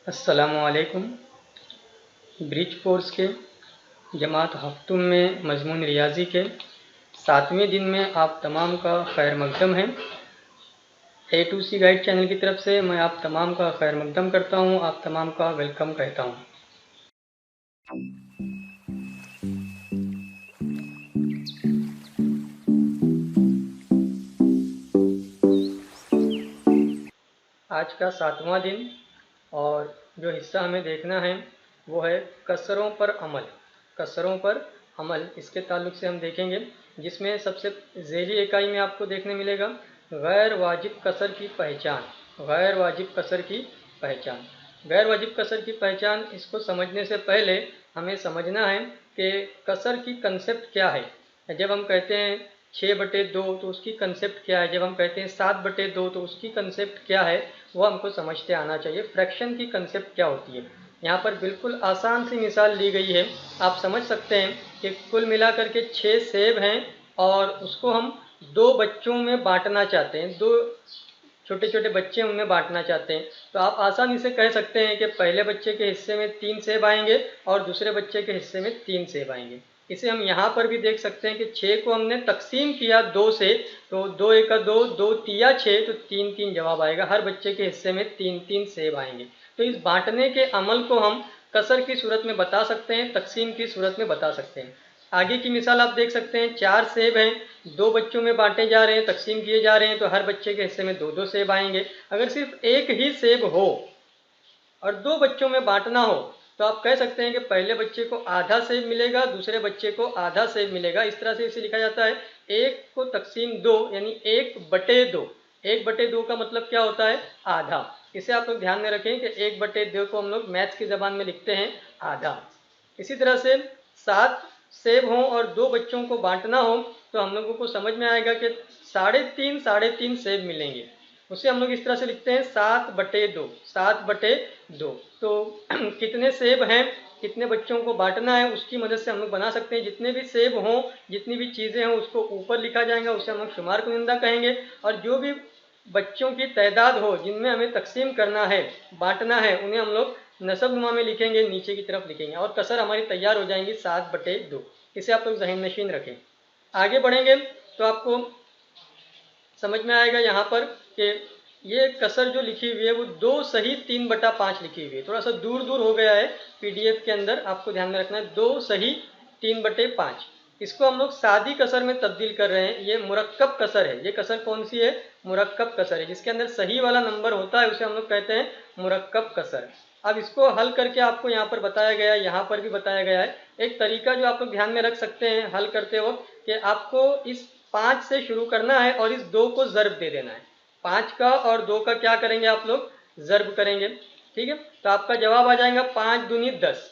अस्सलामुअलैकुम। Bridge course के जमात हफ्तुम में मजमून रियाजी के 7वें दिन में आप तमाम का खैर मकदम है। ए टू सी गाइड चैनल की तरफ से मैं आप तमाम का खैर मकदम करता हूँ, आप तमाम का वेलकम कहता हूँ। आज का 7वां दिन और जो हिस्सा हमें देखना है वो है कसरों पर अमल। कसरों पर अमल इसके ताल्लुक से हम देखेंगे, जिसमें सबसे ज़ैली इकाई में आपको देखने मिलेगा गैर वाजिब कसर की पहचान। गैर वाजिब कसर की पहचान, गैर वाजिब कसर की पहचान, इसको समझने से पहले हमें समझना है कि कसर की कंसेप्ट क्या है। जब हम कहते हैं 6/2 तो उसकी कंसेप्ट क्या है, जब हम कहते हैं 7/2 तो उसकी कंसेप्ट क्या है, वो हमको समझते आना चाहिए। फ्रैक्शन की कंसेप्ट क्या होती है, यहाँ पर बिल्कुल आसान सी मिसाल ली गई है। आप समझ सकते हैं कि कुल मिलाकर के 6 सेब हैं और उसको हम 2 बच्चों में बांटना चाहते हैं, 2 छोटे छोटे बच्चे उनमें बांटना चाहते हैं। तो आप आसानी से कह सकते हैं कि पहले बच्चे के हिस्से में 3 सेब आएंगे और दूसरे बच्चे के हिस्से में 3 सेब आएंगे। इसे हम यहाँ पर भी देख सकते हैं कि 6 को हमने तकसीम किया 2 से, तो 2 एका 2, 2 तिया 6, तो 3 जवाब आएगा। हर बच्चे के हिस्से में 3 सेब आएंगे। तो इस बांटने के अमल को हम कसर की सूरत में बता सकते हैं, तकसीम की सूरत में बता सकते हैं। आगे की मिसाल आप देख सकते हैं, 4 सेब हैं, 2 बच्चों में बांटे जा रहे हैं, तकसीम किए जा रहे हैं, तो हर बच्चे के हिस्से में 2 सेब आएंगे। अगर सिर्फ एक ही सेब हो और 2 बच्चों में बांटना हो तो आप कह सकते हैं कि पहले बच्चे को आधा सेब मिलेगा, दूसरे बच्चे को आधा सेब मिलेगा। इस तरह से इसे लिखा जाता है 1 को तकसीम 2 यानी 1/2। 1/2 का मतलब क्या होता है? आधा। इसे आप लोग ध्यान में रखें कि 1/2 को हम लोग मैथ्स की ज़बान में लिखते हैं आधा। इसी तरह से 7 सेब हों और 2 बच्चों को बांटना हो तो हम लोगों को समझ में आएगा कि 3.5 सेब मिलेंगे। उसे हम लोग इस तरह से लिखते हैं 7/2। 7/2 तो कितने सेब हैं, कितने बच्चों को बांटना है, उसकी मदद से हम लोग बना सकते हैं। जितने भी सेब हों, जितनी भी चीज़ें हों, उसको ऊपर लिखा जाएगा, उसे हम लोग शुमार कुनिंदा कहेंगे। और जो भी बच्चों की तादाद हो जिनमें हमें तकसीम करना है, बांटना है, उन्हें हम लोग नसबनुमा में लिखेंगे, नीचे की तरफ लिखेंगे और कसर हमारी तैयार हो जाएंगी 7/2। इसे आप लोग ज़हन नशीन रखें। आगे बढ़ेंगे तो आपको समझ में आएगा यहाँ पर कि ये कसर जो लिखी हुई है वो 2 सही 3/5 लिखी हुई है। थोड़ा सा दूर दूर हो गया है पीडीएफ के अंदर, आपको ध्यान में रखना है 2 सही 3/5। इसको हम लोग सादी कसर में तब्दील कर रहे हैं। ये मुरक्कब कसर है। ये कसर कौन सी है? मुरक्कब कसर है। जिसके अंदर सही वाला नंबर होता है उसे हम लोग कहते हैं मुरक्कब कसर। अब इसको हल करके आपको यहाँ पर बताया गया है, यहाँ पर भी बताया गया है एक तरीका जो आप लोग ध्यान में रख सकते हैं हल करते वक्त, कि आपको इस 5 से शुरू करना है और इस 2 को ज़र्ब दे देना है। 5 का और 2 का क्या करेंगे आप लोग? ज़र्ब करेंगे। ठीक है, तो आपका जवाब आ जाएगा 5 दूनी 10।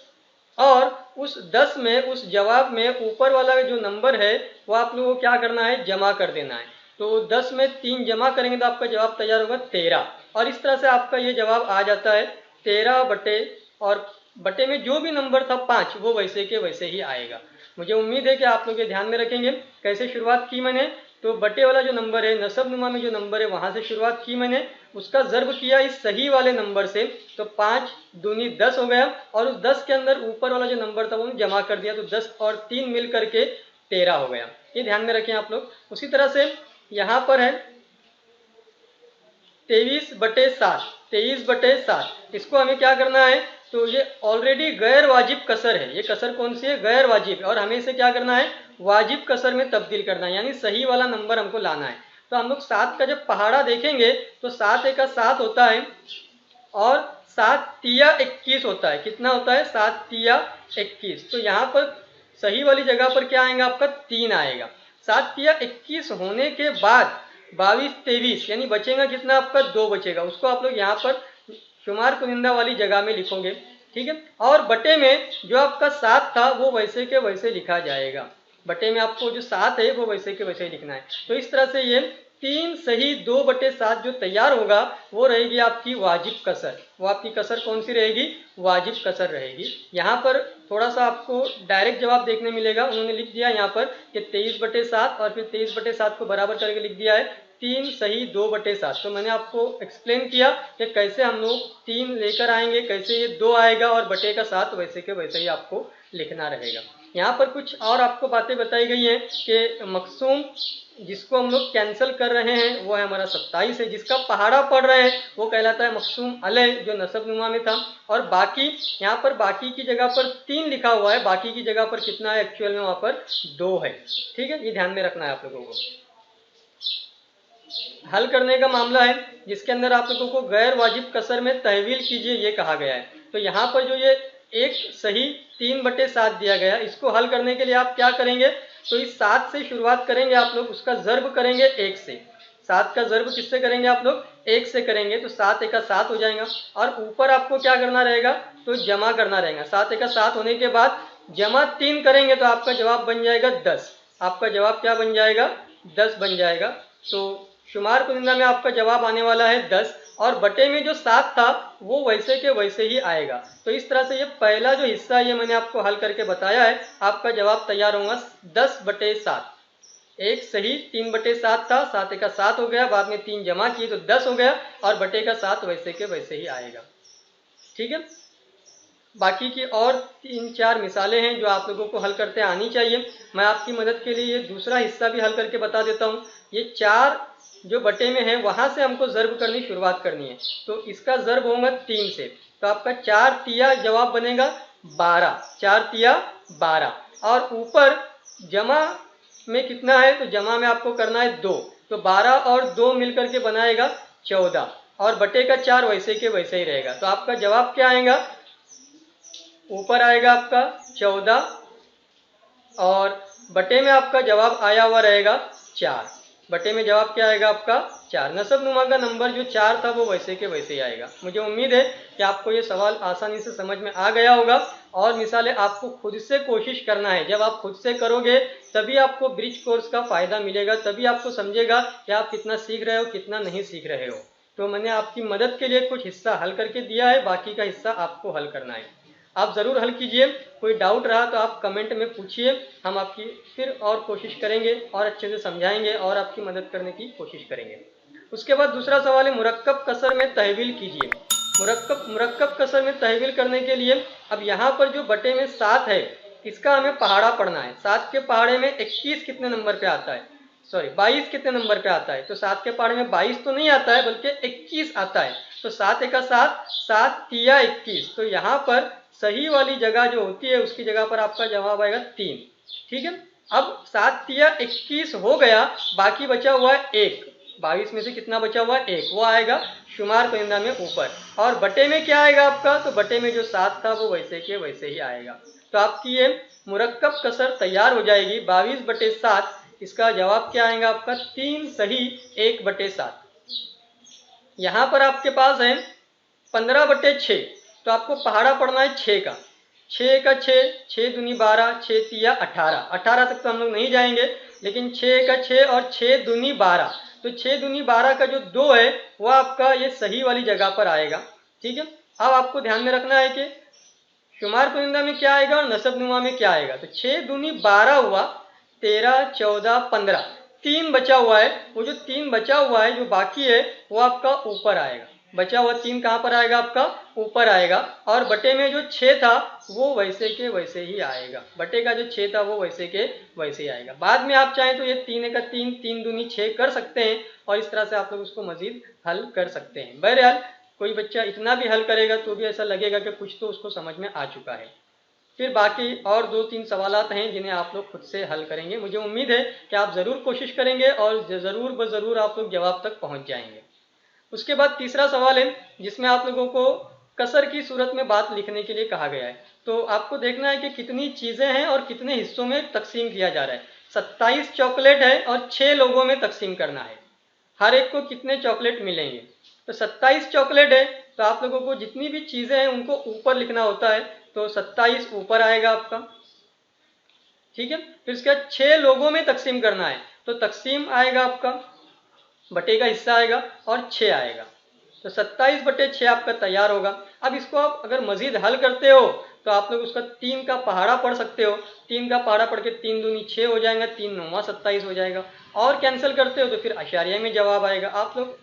और उस 10 में, उस जवाब में ऊपर वाला जो नंबर है वो आप लोगों को क्या करना है? जमा कर देना है। तो 10 में 3 जमा करेंगे तो आपका जवाब तैयार होगा 13। और इस तरह से आपका ये जवाब आ जाता है 13 बटे, और बटे में जो भी नंबर था 5 वो वैसे के वैसे ही आएगा। मुझे उम्मीद है कि आप लोग ये ध्यान में रखेंगे। कैसे शुरुआत की मैंने? तो बटे वाला जो नंबर है, नसब नुमा में जो नंबर है, वहाँ से शुरुआत की मैंने, उसका ज़र्ब किया इस सही वाले नंबर से, तो 5 दूनी 10 हो गया। और उस 10 के अंदर ऊपर वाला जो नंबर था वो जमा कर दिया, तो 10 और 3 मिल करके 13 हो गया। ये ध्यान में रखें आप लोग। उसी तरह से यहाँ पर है 23/7। 23/7 इसको हमें क्या करना है? तो ये ऑलरेडी गैर वाजिब कसर है। ये कसर कौन सी है? गैर वाजिब। और हमें इसे क्या करना है? वाजिब कसर में तब्दील करना है, यानी सही वाला नंबर हमको लाना है। तो हम लोग 7 का जब पहाड़ा देखेंगे तो 7 एका 7 होता है और 7 तिया 21 होता है। कितना होता है? 7 तिया 21। तो यहाँ पर सही वाली जगह पर क्या आएगा? आपका 3 आएगा। 7 तिया 21 होने के बाद 22 23 यानी बचेगा कितना? आपका 2 बचेगा। उसको आप लोग यहाँ पर शुमार कुनिंदा वाली जगह में लिखोगे। ठीक है, और बटे में जो आपका 7 था वो वैसे के वैसे लिखा जाएगा। बटे में आपको जो 7 है वो वैसे के वैसे ही लिखना है। तो इस तरह से ये 3 सही 2/7 जो तैयार होगा वो रहेगी आपकी वाजिब कसर। वो आपकी कसर कौन सी रहेगी? वाजिब कसर रहेगी। यहाँ पर थोड़ा सा आपको डायरेक्ट जवाब देखने मिलेगा। उन्होंने लिख दिया यहाँ पर कि 23/7 और फिर 23/7 को बराबर करके लिख दिया है 3 सही 2/7। तो मैंने आपको एक्सप्लेन किया कि कैसे हम लोग 3 लेकर आएंगे, कैसे ये 2 आएगा और बटे का 7 वैसे के वैसे ही आपको लिखना रहेगा। यहाँ पर कुछ और आपको बातें बताई गई हैं कि मकसूम जिसको हम लोग कैंसिल कर रहे हैं वो है हमारा 27 है, जिसका पहाड़ा पड़ रहे हैं वो कहलाता है मकसूम अलय जो नसब नुमा में था। और बाकी यहाँ पर बाकी की जगह पर 3 लिखा हुआ है, बाकी की जगह पर कितना है एक्चुअल में वहाँ पर 2 है। ठीक है, ये ध्यान में रखना है आप लोगों को। हल करने का मामला है जिसके अंदर आप लोगों को गैर वाजिब कसर में तहवील कीजिए ये कहा गया है। तो यहाँ पर जो ये एक सही 3/7 दिया गया, इसको हल करने के लिए आप क्या करेंगे, तो इस 7 से शुरुआत करेंगे आप लोग, उसका ज़र्ब करेंगे 1 से। 7 का ज़र्ब किससे करेंगे आप लोग, 1 से करेंगे, तो 7 एका 7 हो जाएगा। और ऊपर आपको क्या करना रहेगा, तो जमा करना रहेगा। 7 एका 7 होने के बाद जमा 3 करेंगे तो आपका जवाब बन जाएगा 10। आपका जवाब क्या बन जाएगा, 10 बन जाएगा। तो शुमार कुनिंदा में आपका जवाब आने वाला है 10 और बटे में जो 7 था वो वैसे के वैसे ही आएगा। तो इस तरह से ये पहला जो हिस्सा ये मैंने आपको हल करके बताया है, आपका जवाब तैयार होगा 10/7। एक सही 3/7 था, 7 एका 7 हो गया, बाद में 3 जमा किए तो 10 हो गया और बटे का 7 वैसे के वैसे ही आएगा। ठीक है, बाकी की और 3-4 मिसालें हैं जो आप लोगों को हल करते आनी चाहिए। मैं आपकी मदद के लिए ये दूसरा हिस्सा भी हल करके बता देता हूँ। ये 4 जो बटे में है वहाँ से हमको ज़र्ब करनी शुरुआत करनी है, तो इसका ज़र्ब होगा 3 से। तो आपका 4 तिया जवाब बनेगा 12, 4 तिया 12। और ऊपर जमा में कितना है, तो जमा में आपको करना है 2, तो 12 और 2 मिलकर के बनाएगा 14 और बटे का 4 वैसे के वैसे ही रहेगा। तो आपका जवाब क्या आएगा, ऊपर आएगा आपका 14 और बटे में आपका जवाब आया हुआ रहेगा 4। बटे में जवाब क्या आएगा आपका 4। नसब नुमा का नंबर जो 4 था वो वैसे के वैसे ही आएगा। मुझे उम्मीद है कि आपको ये सवाल आसानी से समझ में आ गया होगा और मिसालें आपको खुद से कोशिश करना है। जब आप खुद से करोगे तभी आपको ब्रिज कोर्स का फ़ायदा मिलेगा, तभी आपको समझेगा कि आप कितना सीख रहे हो कितना नहीं सीख रहे हो। तो मैंने आपकी मदद के लिए कुछ हिस्सा हल करके दिया है, बाकी का हिस्सा आपको हल करना है। आप ज़रूर हल कीजिए। कोई डाउट रहा तो आप कमेंट में पूछिए, हम आपकी फिर और कोशिश करेंगे और अच्छे से समझाएंगे और आपकी मदद करने की कोशिश करेंगे। उसके बाद दूसरा सवाल है मुरक्कब कसर में तहवील कीजिए। मुरक्कब कसर में तहवील करने के लिए अब यहाँ पर जो बटे में 7 है इसका हमें पहाड़ा पढ़ना है। 7 के पहाड़े में 21 कितने नंबर पे आता है, सॉरी 22 कितने नंबर पे आता है, तो 7 के पहाड़े में 22 तो नहीं आता है बल्कि 21 आता है। तो 7 एका 7, 7 तिया 21। तो यहाँ पर सही वाली जगह जो होती है उसकी जगह पर आपका जवाब आएगा 3। ठीक है, अब 7 तिया 21 हो गया, बाकी बचा हुआ है 1। 22 में से कितना बचा हुआ है, 1, वो आएगा शुमार कुनिंदा में ऊपर। और बटे में क्या आएगा आपका, तो बटे में जो 7 था वो वैसे के वैसे ही आएगा। तो आपकी ये मुरक्कब कसर तैयार हो जाएगी 22/7। इसका जवाब क्या आएगा आपका 3 सही 1/7। यहाँ पर आपके पास है 15/6, तो आपको पहाड़ा पढ़ना है 6 का। 6 का 6, 6 दूनी 12, 6 तिया 18। 18 तक तो हम लोग नहीं जाएंगे, लेकिन 6 का 6 और 6 दूनी 12, तो 6 दूनी 12 का जो 2 है वो आपका ये सही वाली जगह पर आएगा। ठीक है, अब आपको ध्यान में रखना है कि शुमार कुनिंदा में क्या आएगा और नसब नुमा में क्या आएगा। तो 6 दूनी 12 हुआ, 13, 14, 15, 3 बचा हुआ है। वो जो 3 बचा हुआ है जो बाकी है वो आपका ऊपर आएगा। बचा हुआ 3 कहाँ पर आएगा आपका ऊपर आएगा। और बटे में जो 6 था वो वैसे के वैसे ही आएगा। बटे का जो 6 था वो वैसे के वैसे ही आएगा। बाद में आप चाहें तो ये 3 का 3, 3 दूनी 6 कर सकते हैं और इस तरह से आप लोग उसको मजीद हल कर सकते हैं। बहरहाल कोई बच्चा इतना भी हल करेगा तो भी ऐसा लगेगा कि कुछ तो उसको समझ में आ चुका है। फिर बाकी और 2-3 सवालात हैं जिन्हें आप लोग खुद से हल करेंगे। मुझे उम्मीद है कि आप ज़रूर कोशिश करेंगे और ज़रूर ब ज़रूर आप लोग जवाब तक पहुंच जाएंगे। उसके बाद तीसरा सवाल है जिसमें आप लोगों को कसर की सूरत में बात लिखने के लिए कहा गया है। तो आपको देखना है कि कितनी चीज़ें हैं और कितने हिस्सों में तकसीम किया जा रहा है। 27 चॉकलेट है और 6 लोगों में तकसीम करना है। हर एक को कितने चॉकलेट मिलेंगे, तो 27 चॉकलेट है तो आप लोगों को जितनी भी चीज़ें हैं उनको ऊपर लिखना होता है। तो 27 ऊपर आएगा आपका। ठीक है, फिर उसके बाद 6 लोगों में तकसीम करना है, तो तकसीम आएगा आपका, बटे का हिस्सा आएगा और 6 आएगा। तो 27/6 आपका तैयार होगा। अब इसको आप अगर मजीद हल करते हो तो आप लोग उसका 3 का पहाड़ा पढ़ सकते हो। 3 का पहाड़ा पढ़ के 3 दूनी 6 हो जाएगा, 3 9 27 हो जाएगा। और कैंसिल करते हो तो फिर आशारिया में जवाब आएगा। आप लोग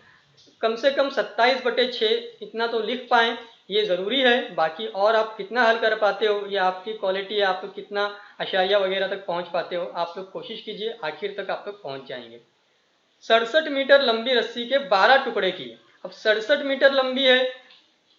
कम से कम 27/6 इतना तो लिख पाएँ, ये ज़रूरी है। बाकी और आप कितना हल कर पाते हो ये आपकी क्वालिटी है, आप लोग कितना आशारिया वगैरह तक पहुंच पाते हो। आप लोग कोशिश कीजिए, आखिर तक आप लोग पहुंच जाएंगे। 67 मीटर लंबी रस्सी के 12 टुकड़े किए। अब 67 मीटर लंबी है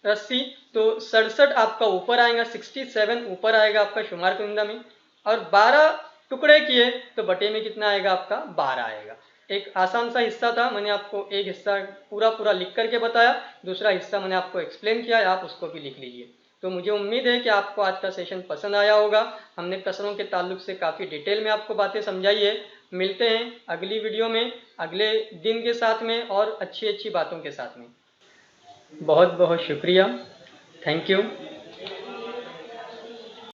रस्सी, तो 67 आपका ऊपर आएगा, 67 ऊपर आएगा आपका शुमार कुंदा में, और 12 टुकड़े किए तो बटे में कितना आएगा आपका 12 आएगा। एक आसान सा हिस्सा था, मैंने आपको एक हिस्सा पूरा लिख करके बताया, दूसरा हिस्सा मैंने आपको एक्सप्लेन किया है, आप उसको भी लिख लीजिए। तो मुझे उम्मीद है कि आपको आज का सेशन पसंद आया होगा। हमने कसरों के ताल्लुक से काफ़ी डिटेल में आपको बातें समझाई है। मिलते हैं अगली वीडियो में, अगले दिन के साथ में और अच्छी अच्छी बातों के साथ में। बहुत बहुत शुक्रिया, थैंक यू।